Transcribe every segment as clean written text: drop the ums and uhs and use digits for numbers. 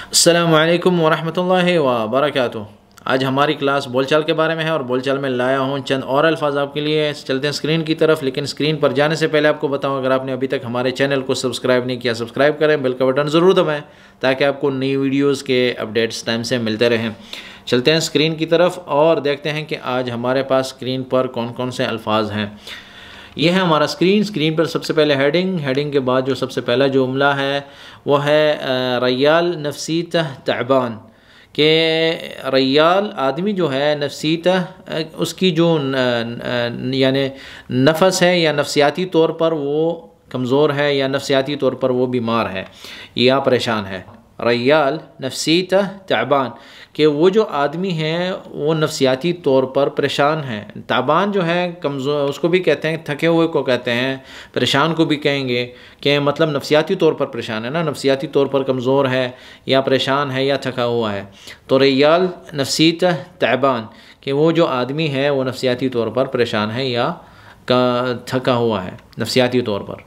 अस्सलामु अलैकुम वरहमतुल्लाहि वबरकातुहू। आज हमारी क्लास बोलचाल के बारे में है और बोलचाल में लाया हूँ चंद और अल्फाज आपके लिए। चलते हैं स्क्रीन की तरफ, लेकिन स्क्रीन पर जाने से पहले आपको बताऊँ, अगर आपने अभी तक हमारे चैनल को सब्सक्राइब नहीं किया, सब्सक्राइब करें, बेल का बटन ज़रूर दबाएँ ताकि आपको नई वीडियोज़ के अपडेट्स टाइम से मिलते रहें। चलते हैं स्क्रीन की तरफ और देखते हैं कि आज हमारे पास स्क्रीन पर कौन कौन से अल्फाज हैं। यह है हमारा स्क्रीन पर सबसे पहले हेडिंग के बाद जो सबसे पहला जुमला है वो है रयाल नफसीता तअबान, के रयाल आदमी जो है नफसीता उसकी जो यानी नफस है या नफसियाती तौर पर वो कमज़ोर है या नफसियाती तौर पर वो बीमार है या परेशान है। रयाल नफसीता तअबान, कि वो जो आदमी है वो नफसियाती तौर पर परेशान है। ताबान जो है कमज़ोर, उसको भी कहते हैं, थके हुए को कहते हैं, परेशान को भी कहेंगे कि मतलब नफसियाती तौर पर परेशान है ना, नफसियाती तौर पर कमज़ोर है या परेशान है या थका हुआ है। तो रयाल नफसीता तअबान, कि वो जो आदमी है वो नफसियाती तौर पर परेशान है या थका हुआ है नफसियाती तौर पर।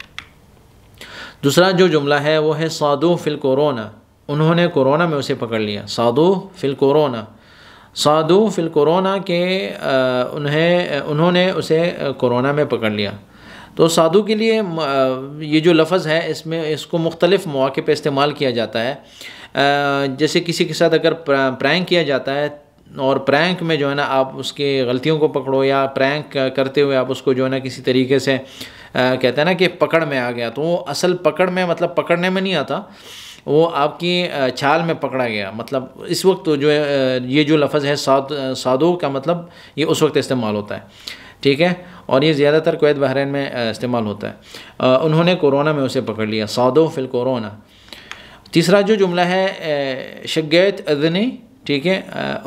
दूसरा जो जुमला है वो है सादू फिल कोरोना, उन्होंने कोरोना में उसे पकड़ लिया। सादू फिल कोरोना, सादू फिल कोरोना के उन्होंने उसे कोरोना में पकड़ लिया। तो सादू के लिए ये जो लफ्ज़ है इसमें इसको मुख्तलिफ़ मौक़े पे इस्तेमाल किया जाता है। जैसे किसी के साथ अगर प्रैंक किया जाता है और प्रैंक में जो है ना आप उसके गलतियों को पकड़ो या प्रैंक करते हुए आप उसको जो है ना किसी तरीके से कहते हैं ना कि पकड़ में आ गया, तो वो असल पकड़ में मतलब पकड़ने में नहीं आता, वो आपकी छाल में पकड़ा गया। मतलब इस वक्त तो जो है ये जो लफ्ज़ है सादो का मतलब ये उस वक्त इस्तेमाल होता है, ठीक है, और ये ज़्यादातर कुवैत बहरीन में इस्तेमाल होता है। उन्होंने कोरोना में उसे पकड़ लिया, सादो फिल कोरोना। तीसरा जो जुमला है शगैत अदनी, ठीक है,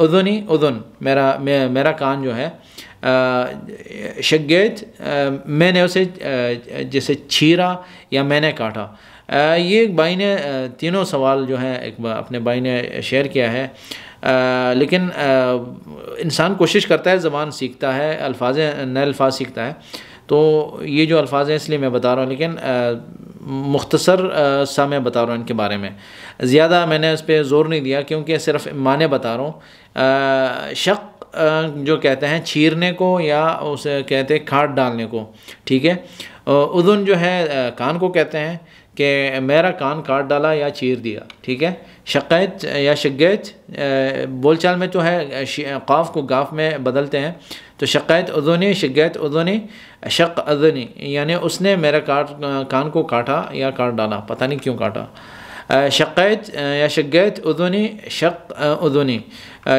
उदनी उदन, मेरा कान जो है, शगैत मैंने उसे जैसे छीरा या मैंने काटा। ये एक भाई ने तीनों सवाल जो है एक अपने भाई ने शेयर किया है। लेकिन इंसान कोशिश करता है, ज़बान सीखता है, नए अल्फाज सीखता है, तो ये जो अल्फाज हैं इसलिए मैं बता रहा हूँ, लेकिन मुख्तसर सा मैं बता रहा हूँ इनके बारे में, ज़्यादा मैंने इस पर ज़ोर नहीं दिया क्योंकि सिर्फ माने बता रहा हूँ। शक जो कहते हैं चीरने को या उसे कहते हैं खाट डालने को, ठीक है। उदुन जो है कान को कहते हैं कि मेरा कान काट डाला या चीर दिया, ठीक है। शक़ैत या शगैत बोलचाल में तो है क़ाफ को गाफ में बदलते हैं, तो शक़ैत उदुनी, शगैत उदुनी, शक अदनी, यानी उसने मेरा कान को काटा या काट डाला, पता नहीं क्यों काटा। शक़ैत या शगैत उदुनी, शक उदुनी,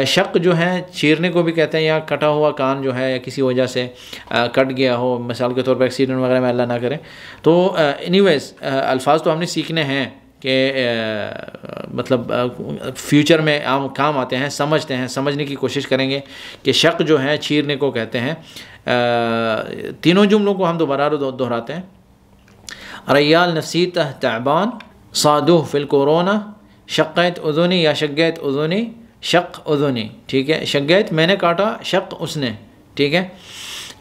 शक जो है चीरने को भी कहते हैं या कटा हुआ कान जो है या किसी वजह से कट गया हो, मिसाल के तौर पर एक्सीडेंट वगैरह में अल्लाह ना करे। तो एनीवेज़ अल्फाज तो हमने सीखने हैं कि मतलब फ्यूचर में काम आते हैं, समझने की कोशिश करेंगे कि शक जो है चीरने को कहते हैं। तीनों जुमलों को हम दोबारा दोहराते हैं। रयाल नफसीता तअबान, सादू फिल कोरोना, शक़ैत उदुनी या शगैत उदुनी, शक उदुनी, ठीक है। शगैत मैंने काटा, शक उसने, ठीक है।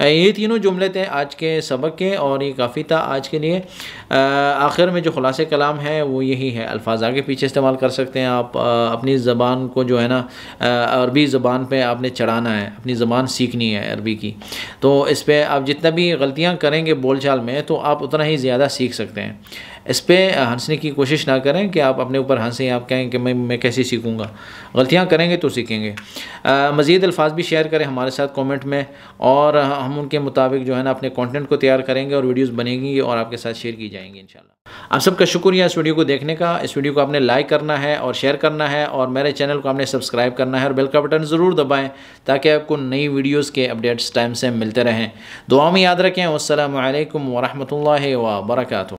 ये तीनों जुमले थे आज के सबक के और ये काफ़ी था आज के लिए। आखिर में जो खुलासे कलाम है वो यही है, अल्फाज आगे पीछे इस्तेमाल कर सकते हैं आप। अपनी ज़बान को जो है ना अरबी ज़बान पे आपने चढ़ाना है, अपनी ज़बान सीखनी है अरबी की, तो इस पर आप जितना भी गलतियाँ करेंगे बोलचाल में तो आप उतना ही ज़्यादा सीख सकते हैं। इस पर हंसने की कोशिश ना करें कि आप अपने ऊपर हंसें, आप कहें कि मैं कैसे सीखूँगा। गलतियाँ करेंगे तो सीखेंगे। मज़ीद अल्फाज भी शेयर करें हमारे साथ कमेंट में, और हम उनके मुताबिक जो है ना अपने कंटेंट को तैयार करेंगे और वीडियोस बनेंगी और आपके साथ शेयर की जाएंगी इंशाल्लाह। आप सबका शुक्रिया इस वीडियो को देखने का। इस वीडियो को आपने लाइक करना है और शेयर करना है, और मेरे चैनल को आपने सब्सक्राइब करना है और बेल का बटन ज़रूर दबाएँ ताकि आपको नई वीडियोज़ के अपडेट्स टाइम से मिलते रहें। दुआ में याद रखें। वस्सलामु अलैकुम वरहमतुल्लाहि वबरकातुहू।